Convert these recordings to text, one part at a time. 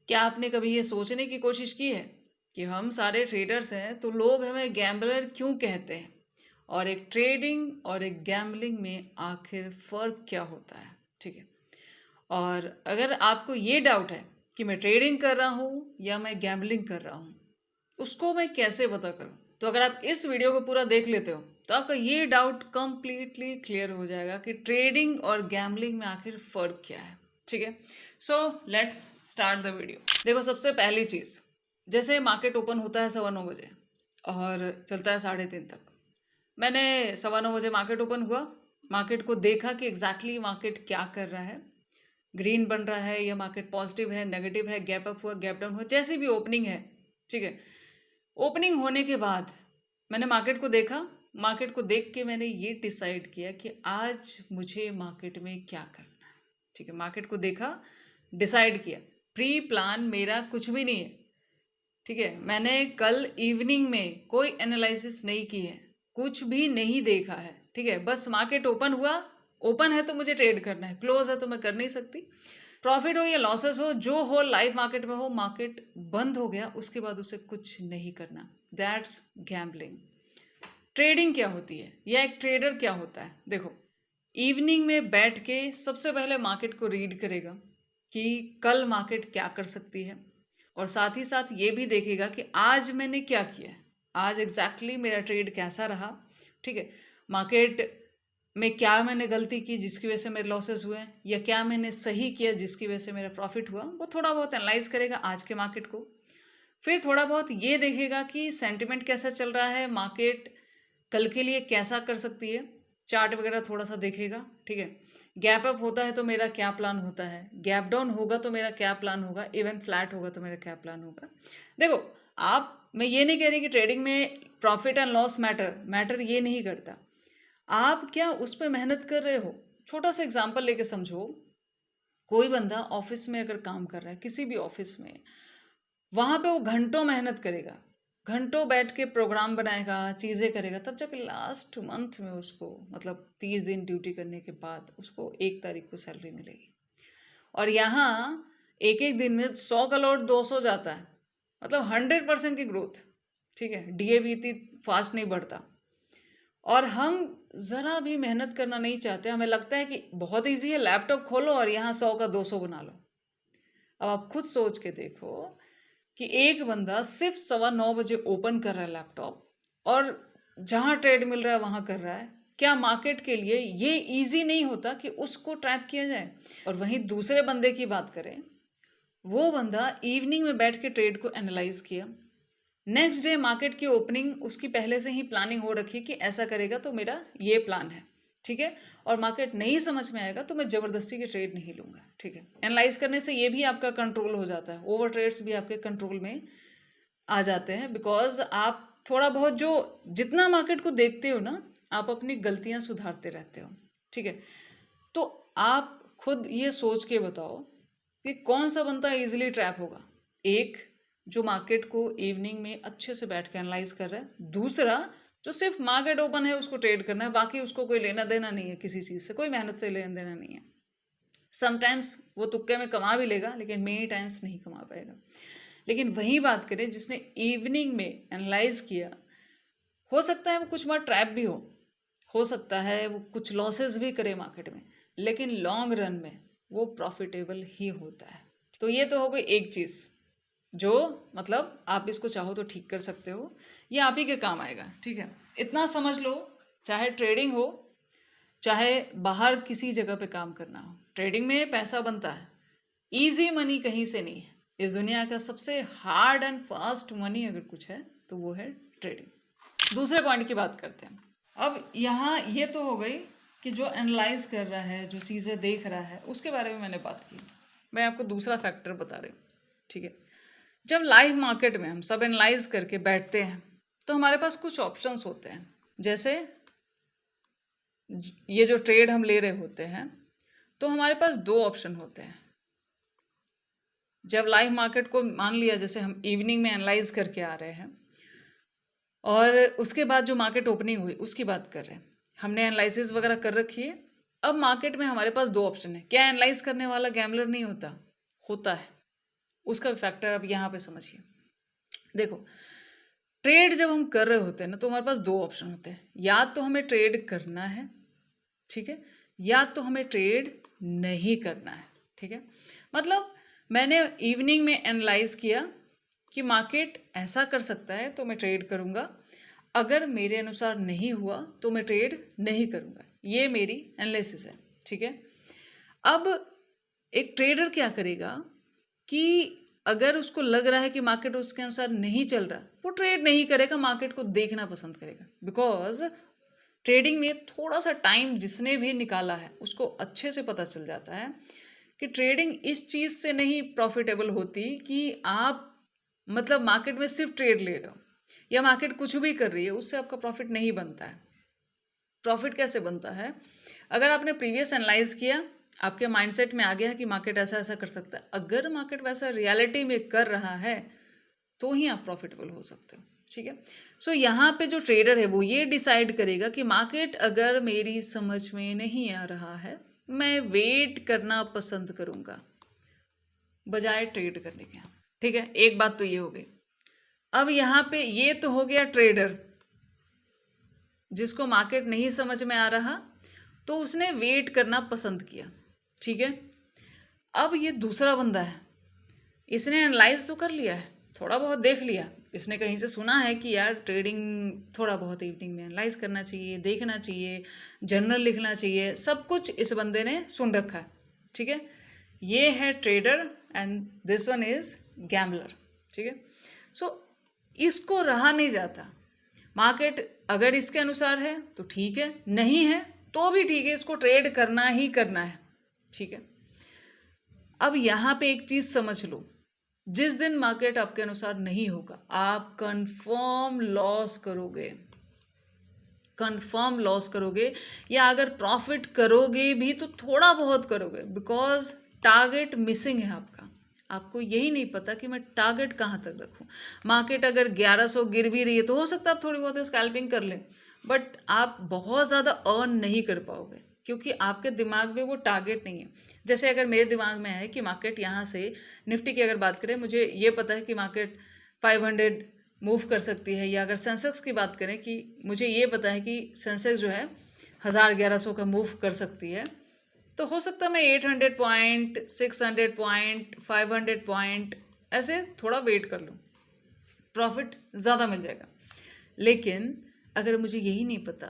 क्या आपने कभी ये सोचने की कोशिश की है कि हम सारे ट्रेडर्स हैं तो लोग हमें गैम्बलर क्यों कहते हैं? और एक ट्रेडिंग और एक गैम्बलिंग में आखिर फ़र्क क्या होता है? ठीक है। और अगर आपको ये डाउट है कि मैं ट्रेडिंग कर रहा हूँ या मैं गैम्बलिंग कर रहा हूँ, उसको मैं कैसे पता करूँ? तो अगर आप इस वीडियो को पूरा देख लेते हो तो आपका ये डाउट कंप्लीटली क्लियर हो जाएगा कि ट्रेडिंग और गैम्बलिंग में आखिर फ़र्क क्या है। ठीक है, so let's start the video. देखो, सबसे पहली चीज़, जैसे मार्केट ओपन होता है 9:15 बजे और चलता है 3:30 तक। मैंने 9:15 बजे मार्केट ओपन हुआ, मार्केट को देखा कि एग्जैक्टली मार्केट क्या कर रहा है, ग्रीन बन रहा है या मार्केट पॉजिटिव है, नेगेटिव है, गैप अप हुआ, गैप डाउन हुआ, जैसी भी ओपनिंग है। ठीक है, ओपनिंग होने के बाद मैंने मार्केट को देखा, मार्केट को देख के मैंने ये डिसाइड किया कि आज मुझे मार्केट में क्या करना है। ठीक है, मार्केट को देखा, डिसाइड किया, प्री प्लान मेरा कुछ भी नहीं है। ठीक है, मैंने कल इवनिंग में कोई एनालिसिस नहीं की है, कुछ भी नहीं देखा है। ठीक है, बस मार्केट ओपन हुआ, ओपन है तो मुझे ट्रेड करना है, क्लोज है तो मैं कर नहीं सकती। प्रॉफिट हो या लॉसेस हो, जो हो लाइव मार्केट में हो, मार्केट बंद हो गया उसके बाद उसे कुछ नहीं करना। That's gambling. ट्रेडिंग क्या होती है या एक ट्रेडर क्या होता है? देखो, इवनिंग में बैठ के सबसे पहले मार्केट को रीड करेगा कि कल मार्केट क्या कर सकती है, और साथ ही साथ ये भी देखेगा कि आज मैंने क्या किया है, आज एग्जैक्टली मेरा ट्रेड कैसा रहा। ठीक है, मार्केट में क्या मैंने गलती की जिसकी वजह से मेरे लॉसेस हुए, या क्या मैंने सही किया जिसकी वजह से मेरा प्रॉफिट हुआ, वो थोड़ा बहुत एनालाइज करेगा आज के मार्केट को। फिर थोड़ा बहुत ये देखेगा कि सेंटिमेंट कैसा चल रहा है, मार्केट कल के लिए कैसा कर सकती है, चार्ट वगैरह थोड़ा सा देखेगा। ठीक है, गैप अप होता है तो मेरा क्या प्लान होता है, गैप डाउन होगा तो मेरा क्या प्लान होगा, इवन फ्लैट होगा तो मेरा क्या प्लान होगा। देखो, आप, मैं ये नहीं कह रही कि ट्रेडिंग में प्रॉफिट एंड लॉस मैटर ये नहीं करता, आप क्या उस पर मेहनत कर रहे हो। छोटा सा एग्जांपल लेके समझो, कोई बंदा ऑफिस में अगर काम कर रहा है, किसी भी ऑफिस में, वहां पे वो घंटों मेहनत करेगा, घंटों बैठ के प्रोग्राम बनाएगा, चीज़ें करेगा, तब जाके लास्ट मंथ में उसको, मतलब 30 दिन ड्यूटी करने के बाद उसको 1 तारीख को सैलरी मिलेगी। और यहाँ एक एक दिन में 100 का लॉट 200 जाता है, मतलब 100% की ग्रोथ। ठीक है, डीए भी इतनी फास्ट नहीं बढ़ता, और हम ज़रा भी मेहनत करना नहीं चाहते, हमें लगता है कि बहुत ईजी है, लैपटॉप खोलो और यहाँ 100 का 200 बना लो। अब आप खुद सोच के देखो कि एक बंदा सिर्फ 9:15 बजे ओपन कर रहा है लैपटॉप, और जहां ट्रेड मिल रहा है वहां कर रहा है, क्या मार्केट के लिए ये इजी नहीं होता कि उसको ट्रैप किया जाए? और वहीं दूसरे बंदे की बात करें, वो बंदा इवनिंग में बैठ के ट्रेड को एनालाइज किया, नेक्स्ट डे मार्केट की ओपनिंग उसकी पहले से ही प्लानिंग हो रखी है कि ऐसा करेगा तो मेरा ये प्लान है। ठीक है, और मार्केट नहीं समझ में आएगा तो मैं ज़बरदस्ती के ट्रेड नहीं लूंगा। ठीक है, एनालाइज करने से ये भी आपका कंट्रोल हो जाता है, ओवर ट्रेड्स भी आपके कंट्रोल में आ जाते हैं, बिकॉज आप थोड़ा बहुत जो, जितना मार्केट को देखते हो ना, आप अपनी गलतियां सुधारते रहते हो। ठीक है, तो आप खुद ये सोच के बताओ कि कौन सा बंदा इजीली ट्रैप होगा। एक, जो मार्केट को इवनिंग में अच्छे से बैठ के एनालाइज कर रहा है, दूसरा जो सिर्फ मार्केट ओपन है उसको ट्रेड करना है, बाकी उसको कोई लेना देना नहीं है, किसी चीज़ से कोई मेहनत से लेना देना नहीं है। समटाइम्स वो तुक्के में कमा भी लेगा लेकिन मेनी टाइम्स नहीं कमा पाएगा। लेकिन वही बात करें जिसने इवनिंग में एनालाइज किया, हो सकता है वो कुछ बार ट्रैप भी हो सकता है वो कुछ लॉसेस भी करे मार्केट में, लेकिन लॉन्ग रन में वो प्रॉफिटेबल ही होता है। तो ये तो हो गई एक चीज़, जो, मतलब आप इसको चाहो तो ठीक कर सकते हो, ये आप ही के काम आएगा। ठीक है, इतना समझ लो, चाहे ट्रेडिंग हो, चाहे बाहर किसी जगह पे काम करना हो, ट्रेडिंग में पैसा बनता है, इजी मनी कहीं से नहीं है। इस दुनिया का सबसे हार्ड एंड फास्ट मनी अगर कुछ है तो वो है ट्रेडिंग। दूसरे पॉइंट की बात करते हैं। अब यहाँ ये तो हो गई कि जो एनालाइज कर रहा है, जो चीज़ें देख रहा है, उसके बारे में मैंने बात की। मैं आपको दूसरा फैक्टर बता रही हूँ। ठीक है, जब लाइव मार्केट में हम सब एनालाइज करके बैठते हैं तो हमारे पास कुछ ऑप्शंस होते हैं। जैसे ये जो ट्रेड हम ले रहे होते हैं तो हमारे पास दो ऑप्शन होते हैं। जब लाइव मार्केट को मान लिया, जैसे हम इवनिंग में एनालाइज करके आ रहे हैं, और उसके बाद जो मार्केट ओपनिंग हुई उसकी बात कर रहे हैं, हमने एनालिसिस वगैरह कर रखी है। अब मार्केट में हमारे पास दो ऑप्शन है। क्या एनालाइज करने वाला गैम्बलर नहीं होता? होता है। उसका फैक्टर आप यहाँ पे समझिए। देखो, ट्रेड जब हम कर रहे होते हैं ना, तो हमारे पास दो ऑप्शन होते हैं, या तो हमें ट्रेड करना है, ठीक है, या तो हमें ट्रेड नहीं करना है, ठीक है। मतलब मैंने इवनिंग में एनालाइज किया कि मार्केट ऐसा कर सकता है तो मैं ट्रेड करूंगा, अगर मेरे अनुसार नहीं हुआ तो मैं ट्रेड नहीं करूंगा। ये मेरी एनालिसिस है, ठीक है। अब एक ट्रेडर क्या करेगा कि अगर उसको लग रहा है कि मार्केट उसके अनुसार नहीं चल रहा, वो ट्रेड नहीं करेगा, मार्केट को देखना पसंद करेगा। बिकॉज ट्रेडिंग में थोड़ा सा टाइम जिसने भी निकाला है उसको अच्छे से पता चल जाता है कि ट्रेडिंग इस चीज़ से नहीं प्रॉफिटेबल होती कि आप मतलब मार्केट में सिर्फ ट्रेड ले रहे हो या मार्केट कुछ भी कर रही है, उससे आपका प्रॉफिट नहीं बनता है। प्रॉफिट कैसे बनता है? अगर आपने प्रीवियस एनालाइज किया, आपके माइंडसेट में आ गया है कि मार्केट ऐसा ऐसा कर सकता है, अगर मार्केट वैसा रियलिटी में कर रहा है तो ही आप प्रॉफिटेबल हो सकते हो, ठीक है। सो यहाँ पे जो ट्रेडर है वो ये डिसाइड करेगा कि मार्केट अगर मेरी समझ में नहीं आ रहा है, मैं वेट करना पसंद करूंगा बजाय ट्रेड करने के, ठीक है। एक बात तो ये हो गई। अब यहाँ पे ये तो हो गया ट्रेडर जिसको मार्केट नहीं समझ में आ रहा, तो उसने वेट करना पसंद किया, ठीक है। अब ये दूसरा बंदा है, इसने एनालाइज तो कर लिया है, थोड़ा बहुत देख लिया, इसने कहीं से सुना है कि यार ट्रेडिंग थोड़ा बहुत इवनिंग में एनालाइज करना चाहिए, देखना चाहिए, जर्नल लिखना चाहिए, सब कुछ इस बंदे ने सुन रखा है, ठीक है। ये है trader and this one is gambler, ठीक है। सो इसको रहा नहीं जाता, मार्केट अगर इसके अनुसार है तो ठीक है, नहीं है तो भी ठीक है, इसको ट्रेड करना ही करना है, ठीक है। अब यहाँ पे एक चीज समझ लो, जिस दिन मार्केट आपके अनुसार नहीं होगा आप कंफर्म लॉस करोगे, कंफर्म लॉस करोगे, या अगर प्रॉफिट करोगे भी तो थोड़ा बहुत करोगे, बिकॉज टारगेट मिसिंग है आपका। आपको यही नहीं पता कि मैं टारगेट कहाँ तक रखूँ। मार्केट अगर 1100 गिर भी रही है तो हो सकता है आप थोड़ी बहुत स्कैल्पिंग कर लें, बट आप बहुत ज़्यादा अर्न नहीं कर पाओगे क्योंकि आपके दिमाग में वो टारगेट नहीं है। जैसे अगर मेरे दिमाग में है कि मार्केट यहाँ से, निफ्टी की अगर बात करें, मुझे ये पता है कि मार्केट 500 मूव कर सकती है, या अगर सेंसेक्स की बात करें कि मुझे ये पता है कि सेंसेक्स जो है 1100 का मूव कर सकती है, तो हो सकता है मैं 800 पॉइंट, 600 पॉइंट, 500 पॉइंट ऐसे थोड़ा वेट कर लूँ, प्रॉफिट ज़्यादा मिल जाएगा। लेकिन अगर मुझे यही नहीं पता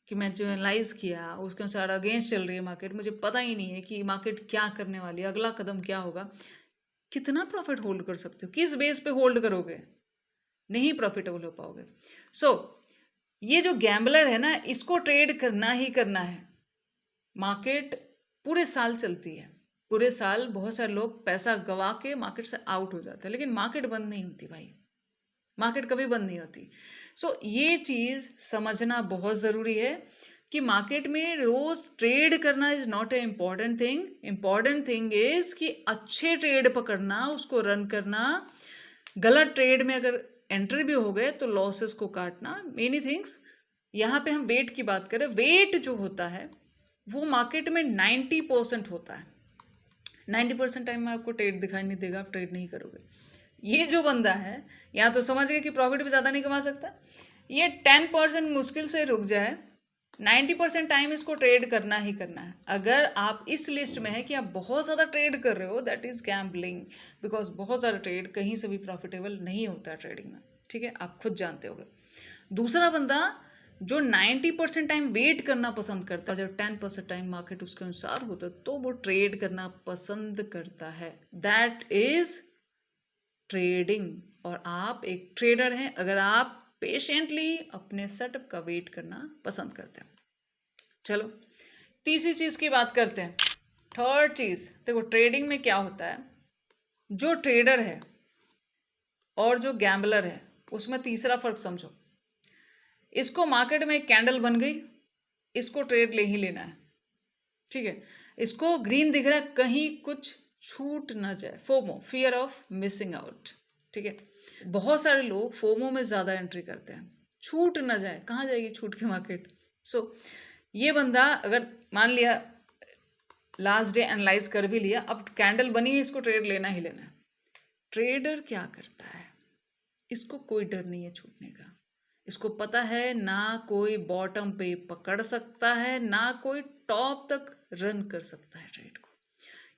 कि मैं जो एनालाइज किया उसके अनुसार अगेंस्ट चल रही है मार्केट, मुझे पता ही नहीं है कि मार्केट क्या करने वाली है, अगला कदम क्या होगा, कितना प्रॉफिट होल्ड कर सकते हो, किस बेस पे होल्ड करोगे, नहीं प्रॉफिटेबल हो पाओगे। सो ये जो गैम्बलर है ना, इसको ट्रेड करना ही करना है। मार्केट पूरे साल चलती है, पूरे साल बहुत सारे लोग पैसा गवा के मार्केट से आउट हो जाते हैं, लेकिन मार्केट बंद नहीं होती भाई, मार्केट कभी बंद नहीं होती। सो ये चीज़ समझना बहुत ज़रूरी है कि मार्केट में रोज ट्रेड करना is not a important thing. Important thing is कि अच्छे ट्रेड पकड़ना, उसको रन करना, गलत ट्रेड में अगर एंट्री भी हो गए तो लॉसेस को काटना, मेनी थिंग्स। यहाँ पे हम वेट की बात करें, वेट जो होता है वो मार्केट में 90% होता है। 90% टाइम में आपको ट्रेड दिखाई नहीं देगा, आप ट्रेड नहीं करोगे। ये जो बंदा है या तो समझ गए कि प्रॉफिट भी ज़्यादा नहीं कमा सकता, ये 10% मुश्किल से रुक जाए, 90% टाइम इसको ट्रेड करना ही करना है। अगर आप इस लिस्ट में है कि आप बहुत ज़्यादा ट्रेड कर रहे हो, दैट इज़ गैम्बलिंग, बिकॉज बहुत ज़्यादा ट्रेड कहीं से भी प्रॉफिटेबल नहीं होता है ट्रेडिंग में, ठीक है, आप खुद जानते होगे। दूसरा बंदा जो 90% टाइम वेट करना पसंद करता है, जब 10% टाइम मार्केट उसके अनुसार होता है तो वो ट्रेड करना पसंद करता है, दैट इज ट्रेडिंग। और आप एक ट्रेडर हैं अगर आप पेशेंटली अपने सेटअप का वेट करना पसंद करते हैं। चलो तीसरी चीज की बात करते हैं, थर्ड चीज। देखो ट्रेडिंग में क्या होता है, जो ट्रेडर है और जो गैम्बलर है उसमें तीसरा फर्क समझो। इसको मार्केट में एक कैंडल बन गई, इसको ट्रेड ले ही लेना है, ठीक है। इसको ग्रीन दिख रहा है, कहीं कुछ छूट ना जाए, FOMO, fear of missing out, ठीक है। बहुत सारे लोग फोमो में ज़्यादा एंट्री करते हैं, छूट ना जाए, कहाँ जाएगी छूट के मार्केट। सो ये बंदा अगर मान लिया लास्ट डे एनालाइज कर भी लिया, अब कैंडल बनी है, इसको ट्रेड लेना ही लेना है, ट्रेडर क्या करता है, इसको कोई डर नहीं है छूटने का। इसको पता है ना कोई बॉटम पे पकड़ सकता है, ना कोई टॉप तक रन कर सकता है ट्रेड को।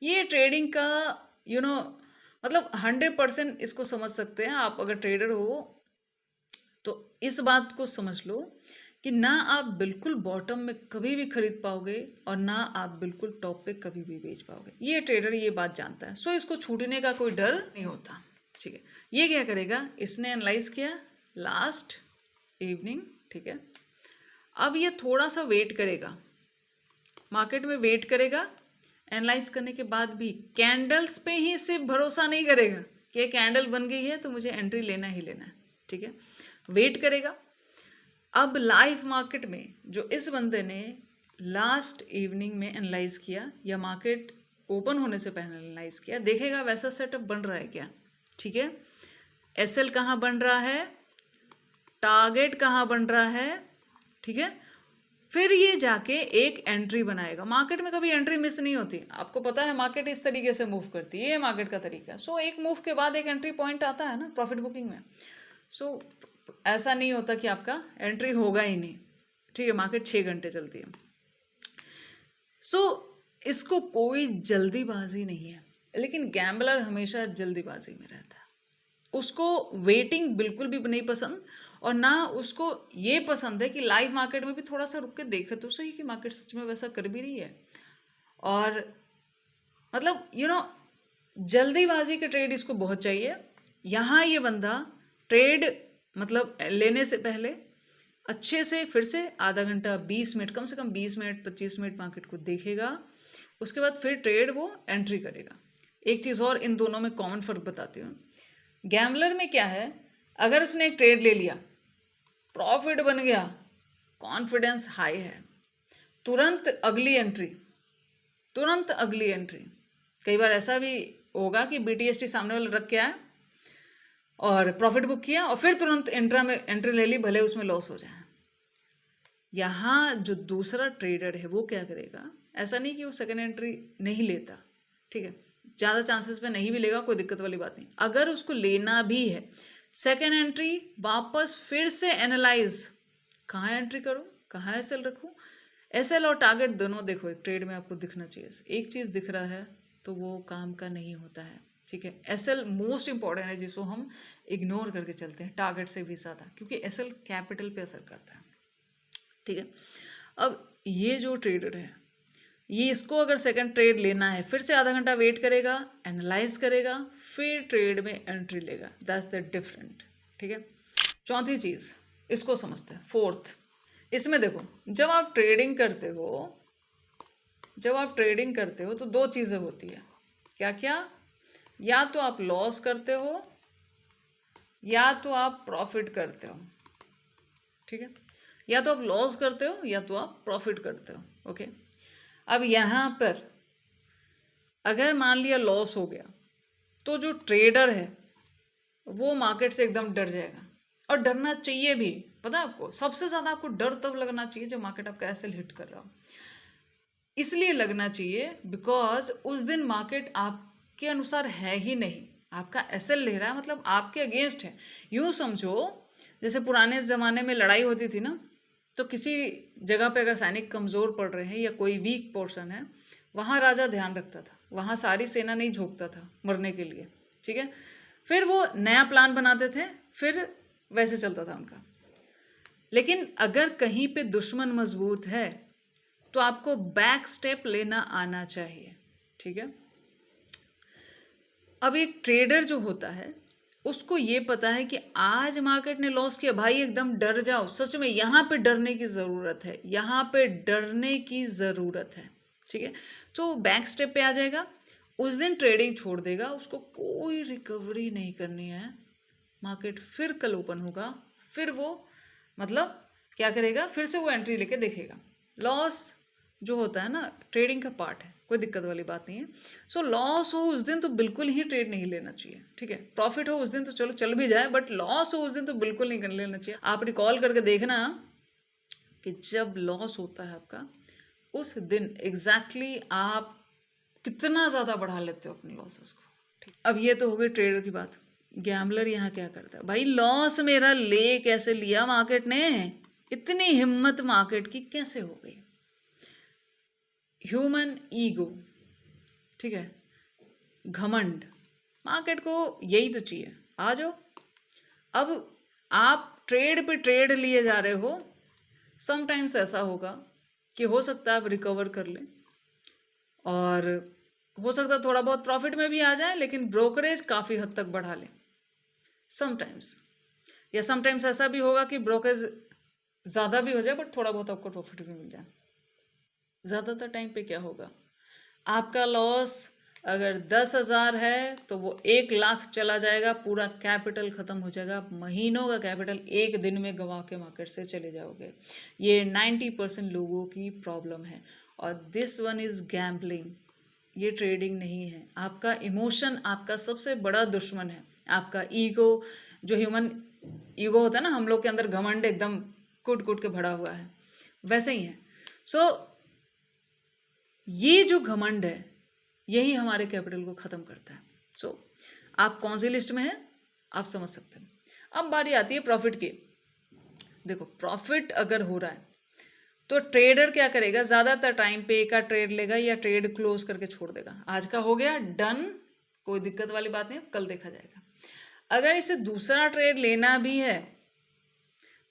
ये ट्रेडिंग का यू नो मतलब 100% इसको समझ सकते हैं आप अगर ट्रेडर हो तो इस बात को समझ लो कि ना आप बिल्कुल बॉटम में कभी भी खरीद पाओगे और ना आप बिल्कुल टॉप पे कभी भी बेच पाओगे। ये ट्रेडर ये बात जानता है, सो इसको छूटने का कोई डर नहीं होता। ठीक है, ये क्या करेगा, इसने एनालाइज किया लास्ट इवनिंग, ठीक है। अब ये थोड़ा सा वेट करेगा, मार्केट में वेट करेगा। एनालाइज करने के बाद भी कैंडल्स पे ही सिर्फ भरोसा नहीं करेगा कि कैंडल बन गई है तो मुझे एंट्री लेना ही लेना है, ठीक है। वेट करेगा। अब लाइव मार्केट में जो इस बंदे ने लास्ट इवनिंग में एनालाइज किया या मार्केट ओपन होने से पहले एनालाइज किया, देखेगा वैसा सेटअप बन रहा है क्या, ठीक है। एसएल कहाँ बन रहा है, टारगेट कहाँ बन रहा है, ठीक है। फिर ये जाके एक एंट्री बनाएगा। मार्केट में कभी एंट्री मिस नहीं होती, आपको पता है मार्केट इस तरीके से मूव करती है, ये मार्केट का तरीका। सो एक मूव के बाद एक एंट्री पॉइंट आता है ना प्रॉफिट बुकिंग में। सो ऐसा नहीं होता कि आपका एंट्री होगा ही नहीं, ठीक है। मार्केट 6 घंटे चलती है। सो इसको कोई जल्दीबाजी नहीं है, लेकिन गैम्बलर हमेशा जल्दीबाजी में रहता है। उसको वेटिंग बिल्कुल भी नहीं पसंद और ना उसको ये पसंद है कि लाइव मार्केट में भी थोड़ा सा रुक के देखे तो सही कि मार्केट सच में वैसा कर भी रही है। और मतलब जल्दीबाजी के ट्रेड इसको बहुत चाहिए। यहाँ ये बंदा ट्रेड मतलब लेने से पहले अच्छे से फिर से आधा घंटा 20 मिनट, कम से कम 20 मिनट 25 मिनट मार्केट को देखेगा। उसके बाद फिर ट्रेड वो एंट्री करेगा। एक चीज़ और इन दोनों में कॉमन फ़र्क बताती हूँ। गैम्बलर में क्या है, अगर उसने एक ट्रेड ले लिया, प्रॉफिट बन गया, कॉन्फिडेंस हाई है, तुरंत अगली एंट्री, तुरंत अगली एंट्री। कई बार ऐसा भी होगा कि BTST सामने वाला रख के आया और प्रॉफिट बुक किया और फिर तुरंत एंट्री ले ली, भले उसमें लॉस हो जाए। यहाँ जो दूसरा ट्रेडर है वो क्या करेगा, ऐसा नहीं कि वो सेकेंड एंट्री नहीं लेता, ठीक है। ज़्यादा चांसेस में नहीं भी लेगा, कोई दिक्कत वाली बात नहीं। अगर उसको लेना भी है सेकेंड एंट्री, वापस फिर से एनालाइज, कहाँ एंट्री करूँ, कहाँ एसएल रखूँ। एसएल और टारगेट दोनों देखो एक ट्रेड में आपको दिखना चाहिए। एक चीज़ दिख रहा है तो वो काम का नहीं होता है, ठीक है। एसएल मोस्ट इंपॉर्टेंट है जिसको हम इग्नोर करके चलते हैं टारगेट से भी ज़्यादा, क्योंकि एसएल कैपिटल पे असर करता है, ठीक है। अब ये जो ट्रेडर है, ये इसको अगर सेकंड ट्रेड लेना है, फिर से आधा घंटा वेट करेगा, एनालाइज करेगा, फिर ट्रेड में एंट्री लेगा। दैट्स द डिफरेंट, ठीक है। चौथी चीज़ इसको समझते हैं, फोर्थ। इसमें देखो, जब आप ट्रेडिंग करते हो तो दो चीज़ें होती है। क्या क्या, या तो आप लॉस करते हो या तो आप प्रॉफिट करते हो, ठीक है। या तो आप लॉस करते हो या तो आप प्रॉफिट करते हो, ओके। अब यहाँ पर अगर मान लिया लॉस हो गया तो जो ट्रेडर है वो मार्केट से एकदम डर जाएगा, और डरना चाहिए भी। पता है आपको, सबसे ज़्यादा आपको डर तब लगना चाहिए जब मार्केट आपका एसएल हिट कर रहा हो। इसलिए लगना चाहिए बिकॉज उस दिन मार्केट आपके अनुसार है ही नहीं, आपका एसएल ले रहा है, मतलब आपके अगेंस्ट है। यूँ समझो जैसे पुराने ज़माने में लड़ाई होती थी ना, तो किसी जगह पे अगर सैनिक कमज़ोर पड़ रहे हैं या कोई वीक पोर्शन है, वहाँ राजा ध्यान रखता था, वहाँ सारी सेना नहीं झोंकता था मरने के लिए, ठीक है। फिर वो नया प्लान बनाते थे, फिर वैसे चलता था उनका। लेकिन अगर कहीं पे दुश्मन मजबूत है तो आपको बैक स्टेप लेना आना चाहिए, ठीक है। अब एक ट्रेडर जो होता है उसको ये पता है कि आज मार्केट ने लॉस किया, भाई एकदम डर जाओ, सच में यहाँ पे डरने की ज़रूरत है, यहाँ पे डरने की ज़रूरत है, ठीक है। तो बैक स्टेप पे आ जाएगा, उस दिन ट्रेडिंग छोड़ देगा, उसको कोई रिकवरी नहीं करनी है। मार्केट फिर कल ओपन होगा, फिर वो मतलब क्या करेगा, फिर से वो एंट्री लेके देखेगा। लॉस जो होता है ना, ट्रेडिंग का पार्ट है, कोई दिक्कत वाली बात नहीं है। सो लॉस हो उस दिन तो बिल्कुल ही ट्रेड नहीं लेना चाहिए, ठीक है। प्रॉफिट हो उस दिन तो चलो चल भी जाए, बट लॉस हो उस दिन तो बिल्कुल नहीं कर लेना चाहिए। आप रिकॉल करके देखना कि जब लॉस होता है आपका, उस दिन एग्जैक्टली आप कितना ज़्यादा बढ़ा लेते हो अपने लॉसेस को, अब ये तो हो गई ट्रेडर की बात। गैम्बलर यहाँ क्या करता है भाई, लॉस मेरा ले कैसे लिया मार्केट ने, इतनी हिम्मत मार्केट की कैसे हो गई। ह्यूमन ईगो, ठीक है, घमंड, मार्केट को यही तो चाहिए। आ जाओ, अब आप ट्रेड पे ट्रेड लिए जा रहे हो, समटाइम्स ऐसा होगा कि हो सकता है आप रिकवर कर लें और हो सकता है थोड़ा बहुत प्रॉफिट में भी आ जाए, लेकिन ब्रोकरेज काफ़ी हद तक बढ़ा लें समटाइम्स। या समटाइम्स ऐसा भी होगा कि ब्रोकरेज ज़्यादा भी हो जाए बट थोड़ा बहुत आपको प्रॉफिट भी मिल जाए। ज़्यादातर टाइम पे क्या होगा, आपका लॉस अगर 10,000 है तो वो 1 लाख चला जाएगा, पूरा कैपिटल ख़त्म हो जाएगा, आप महीनों का कैपिटल एक दिन में गंवा के मार्केट से चले जाओगे। ये 90% लोगों की प्रॉब्लम है और दिस वन इज़ गैम्बलिंग। ये ट्रेडिंग नहीं है, आपका इमोशन आपका सबसे बड़ा दुश्मन है। आपका ईगो, जो ह्यूमन ईगो होता है ना, हम लोग के अंदर घमंड एकदम कूट कूट के भरा हुआ है, वैसे ही है। सो ये जो घमंड है यही हमारे कैपिटल को ख़त्म करता है। सो आप कौन सी लिस्ट में हैं आप समझ सकते हैं। अब बारी आती है प्रॉफिट की। देखो, प्रॉफिट अगर हो रहा है तो ट्रेडर क्या करेगा, ज़्यादातर टाइम पे एक का ट्रेड लेगा या ट्रेड क्लोज करके छोड़ देगा। आज का हो गया डन, कोई दिक्कत वाली बात नहीं, कल देखा जाएगा। अगर इसे दूसरा ट्रेड लेना भी है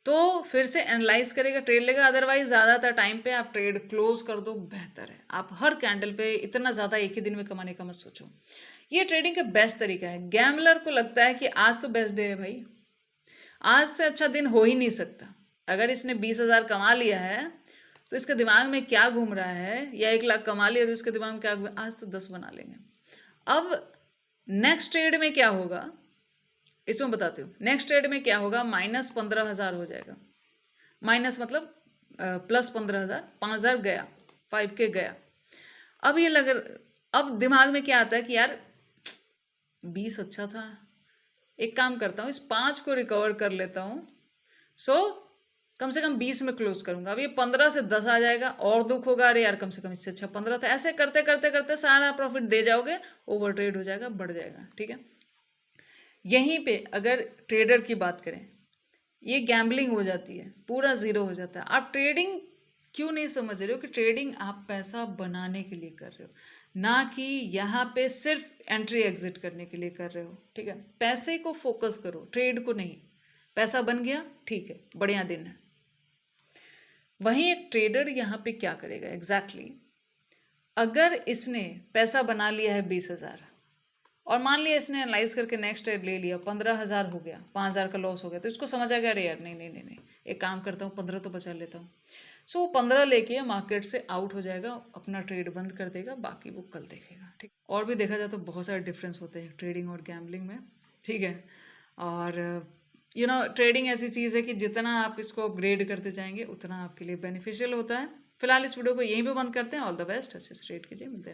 तो फिर से एनालाइज करेगा, ट्रेड लेगा, अदरवाइज ज़्यादातर टाइम पे आप ट्रेड क्लोज कर दो, बेहतर है। आप हर कैंडल पे इतना ज़्यादा एक ही दिन में कमाने का मत सोचो। ये ट्रेडिंग का बेस्ट तरीका है। गैम्बलर को लगता है कि आज तो बेस्ट डे है भाई, आज से अच्छा दिन हो ही नहीं सकता। अगर इसने 20,000 कमा लिया है तो इसके दिमाग में क्या घूम रहा है, या 1 लाख कमा लिया तो इसके दिमाग में क्या आज तो 10 बना लेंगे। अब नेक्स्ट ट्रेड में क्या होगा इसमें बताती हूँ। नेक्स्ट ट्रेड में क्या होगा, -15,000 हो जाएगा। माइनस मतलब प्लस 15,000, 5,000 गया, 5K गया। अब ये लग, अब दिमाग में क्या आता है कि यार 20 अच्छा था, एक काम करता हूँ इस 5 को रिकवर कर लेता हूँ, सो कम से कम 20 में क्लोज करूंगा। अब ये 15 से 10 आ जाएगा और दुख होगा, अरे यार कम से कम इससे अच्छा 15 था। ऐसे करते करते करते सारा प्रॉफिट दे जाओगे, ओवर ट्रेड हो जाएगा, बढ़ जाएगा। ठीक है, यहीं पे अगर ट्रेडर की बात करें, ये गैम्बलिंग हो जाती है, पूरा ज़ीरो हो जाता है। आप ट्रेडिंग क्यों नहीं समझ रहे हो कि ट्रेडिंग आप पैसा बनाने के लिए कर रहे हो, ना कि यहाँ पे सिर्फ एंट्री एग्जिट करने के लिए कर रहे हो। ठीक है, पैसे को फोकस करो, ट्रेड को नहीं। पैसा बन गया, ठीक है, बढ़िया दिन है। वहीं एक ट्रेडर यहाँ पे क्या करेगा एग्जैक्टली, अगर इसने पैसा बना लिया है 20,000 और मान लिया इसने एनालाइज करके नेक्स्ट ट्रेड ले लिया, 15,000 हो गया, 5,000 का लॉस हो गया, तो इसको समझ आ गया अरे यार नहीं नहीं नहीं नहीं, एक काम करता हूँ 15 तो बचा लेता हूँ। सो वो 15 लेके मार्केट से आउट हो जाएगा, अपना ट्रेड बंद कर देगा, बाकी वो कल देखेगा। ठीक, और भी देखा जाए तो बहुत सारे डिफरेंस होते हैं ट्रेडिंग और गैम्बलिंग में। ठीक है, और ट्रेडिंग ऐसी चीज़ है कि जितना आप इसको अपग्रेड करते जाएंगे उतना आपके लिए बेनिफिशियल होता है। फिलहाल इस वीडियो को यहीं पे बंद करते हैं। ऑल द बेस्ट, अच्छे से ट्रेड कीजिए, मिलते हैं।